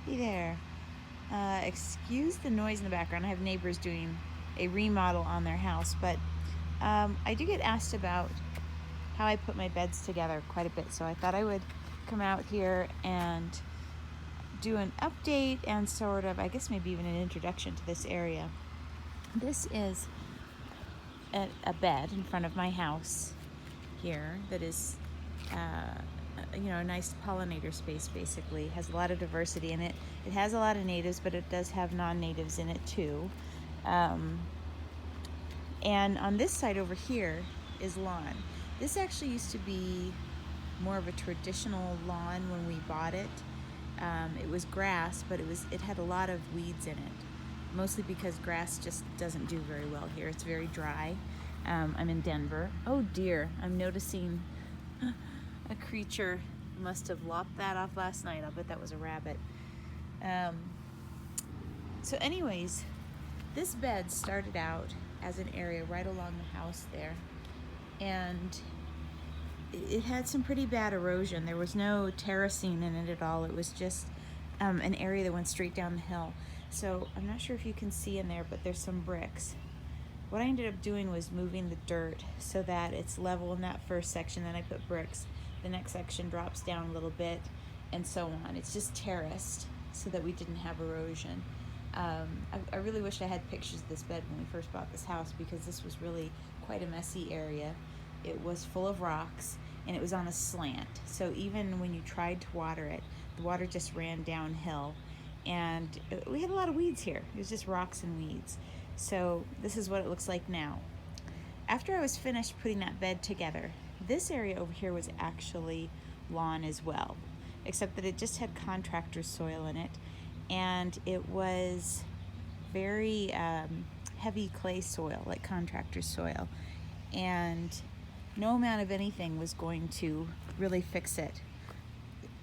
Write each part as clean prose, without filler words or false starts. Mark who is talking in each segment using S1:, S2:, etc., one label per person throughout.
S1: Hey there. Excuse the noise in the background. I have neighbors doing a remodel on their house, but I do get asked about how I put my beds together quite a bit, so I thought I would come out here and do an update and sort of, I guess maybe even an introduction to this area. This is a bed in front of my house here that is a nice pollinator space. Basically has a lot of diversity in it. It has a lot of natives, but it does have non-natives in it too. And on this side over here is lawn. This actually used to be more of a traditional lawn when we bought it. It was grass, but it had a lot of weeds in it, mostly because grass just doesn't do very well here. It's very dry. I'm in Denver. Oh dear, I'm noticing a creature must have lopped that off last night. I'll bet that was a rabbit. So anyways, this bed started out as an area right along the house there, and it had some pretty bad erosion. There was no terracing in it at all. It was just an area that went straight down the hill. So I'm not sure if you can see in there, but there's some bricks. What I ended up doing was moving the dirt so that it's level in that first section. Then I put bricks. The next section drops down a little bit, and so on. It's just terraced so that we didn't have erosion. I really wish I had pictures of this bed when we first bought this house, because this was really quite a messy area. It was full of rocks, and it was on a slant. So even when you tried to water it, the water just ran downhill. And we had a lot of weeds here. It was just rocks and weeds. So this is what it looks like now. After I was finished putting that bed together, this area over here was actually lawn as well, except that it just had contractor's soil in it, and it was very heavy clay soil, like contractor's soil, and no amount of anything was going to really fix it,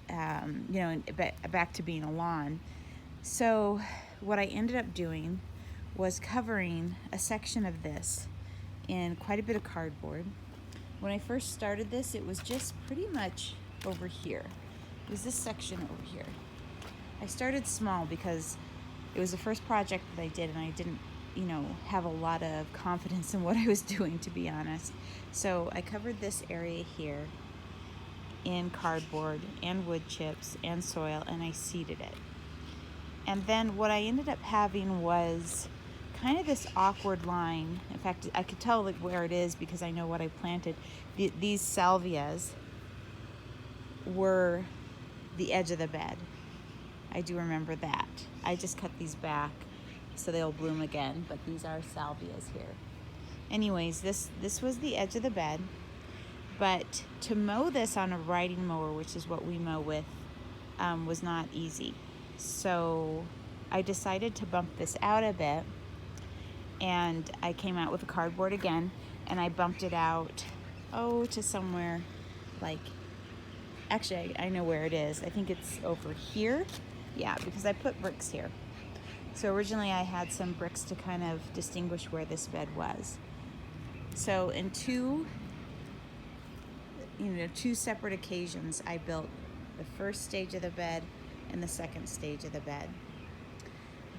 S1: back to being a lawn. So what I ended up doing was covering a section of this in quite a bit of cardboard. When I first started this, it was just pretty much over here. It was this section over here. I started small because it was the first project that I did, and I didn't, have a lot of confidence in what I was doing, to be honest. So I covered this area here in cardboard and wood chips and soil, and I seeded it. And then what I ended up having was kind of this awkward line. In fact, I could tell where it is because I know what I planted. These salvias were the edge of the bed. I do remember that. I just cut these back so they'll bloom again, but these are salvias here. Anyways, this was the edge of the bed, but to mow this on a riding mower, which is what we mow with, was not easy. So I decided to bump this out a bit, and I came out with a cardboard again, and I bumped it out, to somewhere actually, I know where it is. I think it's over here. Yeah, because I put bricks here. So originally I had some bricks to kind of distinguish where this bed was. So in two separate occasions, I built the first stage of the bed and the second stage of the bed.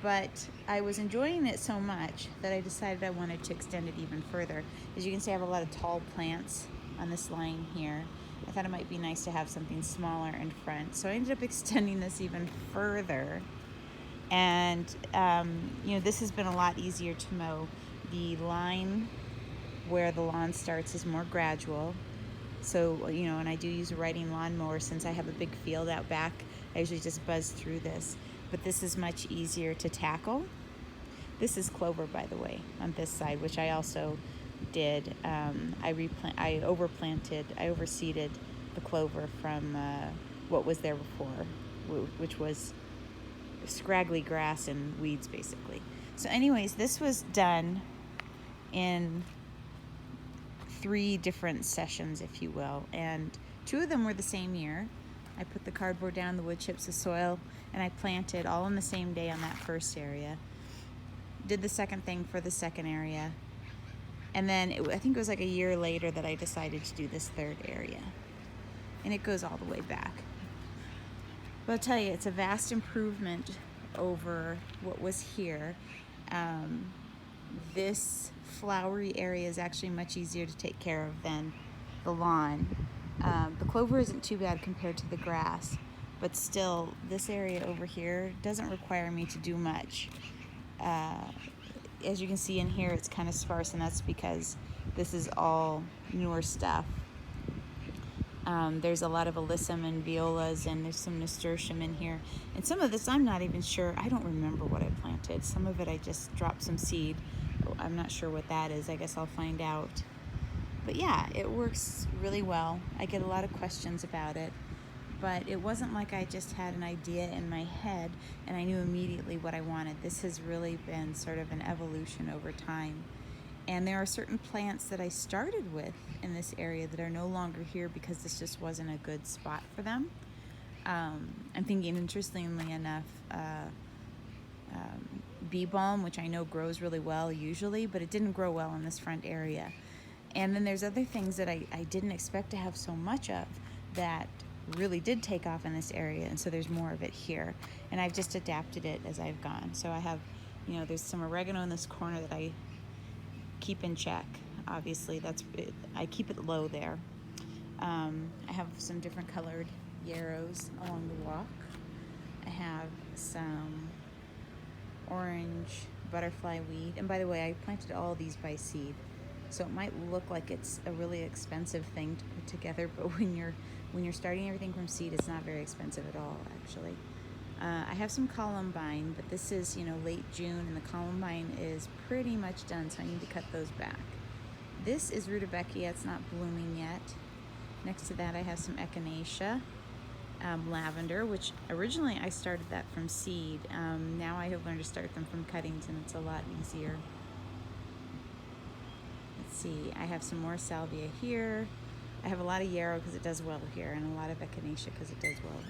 S1: But I was enjoying it so much that I decided I wanted to extend it even further. As you can see, I have a lot of tall plants on this line here. I thought it might be nice to have something smaller in front. So I ended up extending this even further. And, this has been a lot easier to mow. The line where the lawn starts is more gradual. So, and I do use a riding lawnmower since I have a big field out back. I usually just buzz through this. But this is much easier to tackle. This is clover, by the way, on this side, which I also did. I overseeded the clover from what was there before, which was scraggly grass and weeds, basically. So anyways, this was done in 3 different sessions, if you will, and 2 of them were the same year. I put the cardboard down, the wood chips, the soil, and I planted all in the same day on that first area. Did the second thing for the second area. And then I think it was like a year later that I decided to do this third area. And it goes all the way back. But I'll tell you, it's a vast improvement over what was here. Um, this flowery area is actually much easier to take care of than the lawn. The clover isn't too bad compared to the grass, but still, this area over here doesn't require me to do much. As you can see in here, it's kind of sparse, and that's because this is all newer stuff. There's a lot of alyssum and violas, and there's some nasturtium in here. And some of this I'm not even sure. I don't remember what I planted. Some of it I just dropped some seed. I'm not sure what that is. I guess I'll find out. But yeah, it works really well. I get a lot of questions about it. But it wasn't like I just had an idea in my head and I knew immediately what I wanted. This has really been sort of an evolution over time. And there are certain plants that I started with in this area that are no longer here because this just wasn't a good spot for them. I'm thinking, interestingly enough, bee balm, which I know grows really well usually, but it didn't grow well in this front area. And then there's other things that I didn't expect to have so much of that really did take off in this area, and so there's more of it here. And I've just adapted it as I've gone. So I have, there's some oregano in this corner that I keep in check. Obviously, that's it. I keep it low there. I have some different colored yarrows along the walk. I have some orange butterfly weed. And by the way, I planted all these by seed. So it might look like it's a really expensive thing to put together, but when you're starting everything from seed, it's not very expensive at all, actually. I have some columbine, but this is, late June, and the columbine is pretty much done, so I need to cut those back. This is rudbeckia. It's not blooming yet. Next to that, I have some echinacea, lavender, which originally I started that from seed. Now I have learned to start them from cuttings, and it's a lot easier. Let's see, I have some more salvia here. I have a lot of yarrow because it does well here, and a lot of echinacea because it does well